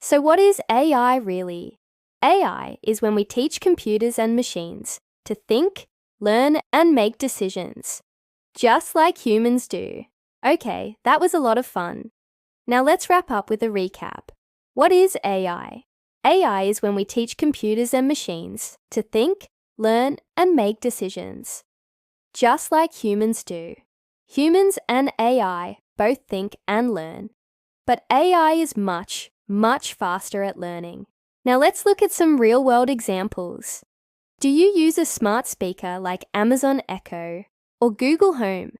So what is AI really? AI is when we teach computers and machines to think, learn, and make decisions, just like humans do. Okay, that was a lot of fun. Now let's wrap up with a recap. What is AI? AI is when we teach computers and machines to think, learn, and make decisions, just like humans do. Humans and AI both think and learn, but AI is much, much faster at learning. Now let's look at some real-world examples. Do you use a smart speaker like Amazon Echo or Google Home?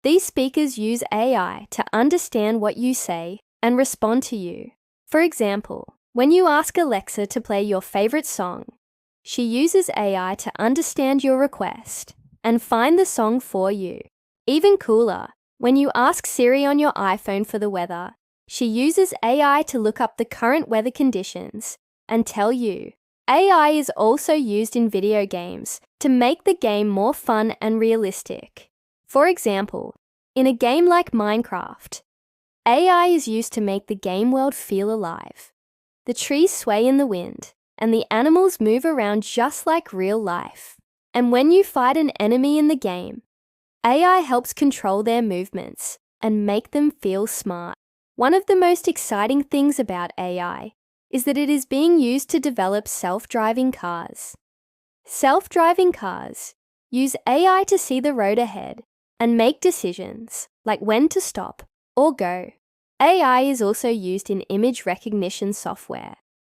These speakers use AI to understand what you say and respond to you. For example, when you ask Alexa to play your favorite song, she uses AI to understand your request and find the song for you. Even cooler, when you ask Siri on your iPhone for the weather, she uses AI to look up the current weather conditions and tell you. AI is also used in video games to make the game more fun and realistic. For example, in a game like Minecraft, AI is used to make the game world feel alive. The trees sway in the wind, and the animals move around just like real life. And when you fight an enemy in the game, AI helps control their movements and make them feel smart. One of the most exciting things about AI is that it is being used to develop self-driving cars. Self-driving cars use AI to see the road ahead and make decisions like when to stop or go. AI is also used in image recognition software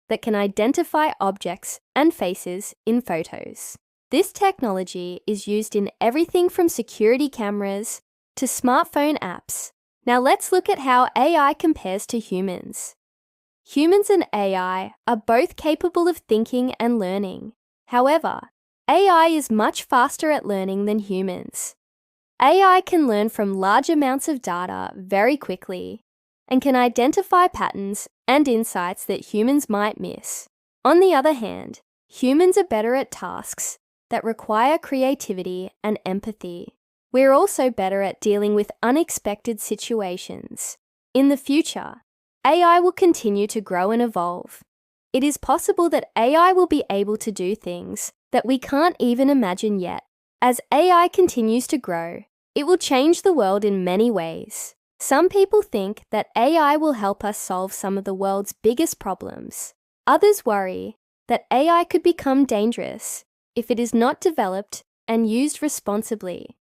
that can identify objects and faces in photos. This technology is used in everything from security cameras to smartphone apps. Now let's look at how AI compares to humans. Humans and AI are both capable of thinking and learning. However, AI is much faster at learning than humans. AI can learn from large amounts of data very quickly and can identify patterns and insights that humans might miss. On the other hand, humans are better at tasks that require creativity and empathy. We're also better at dealing with unexpected situations. In the future, AI will continue to grow and evolve. It is possible that AI will be able to do things that we can't even imagine yet. As AI continues to grow, it will change the world in many ways. Some people think that AI will help us solve some of the world's biggest problems. Others worry that AI could become dangerous if it is not developed and used responsibly.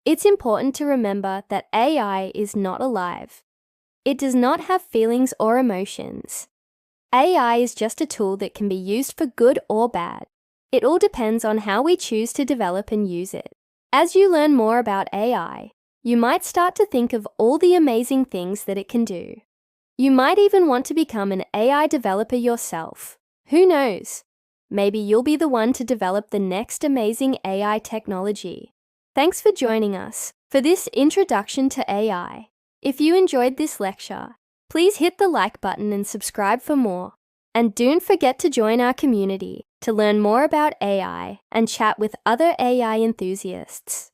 It's important to remember that AI is not alive. It does not have feelings or emotions. AI is just a tool that can be used for good or bad. It all depends on how we choose to develop and use it. As you learn more about AI, you might start to think of all the amazing things that it can do. You might even want to become an AI developer yourself. Who knows? Maybe you'll be the one to develop the next amazing AI technology. Thanks for joining us for this introduction to AI. If you enjoyed this lecture, please hit the like button and subscribe for more. And don't forget to join our community to learn more about AI and chat with other AI enthusiasts.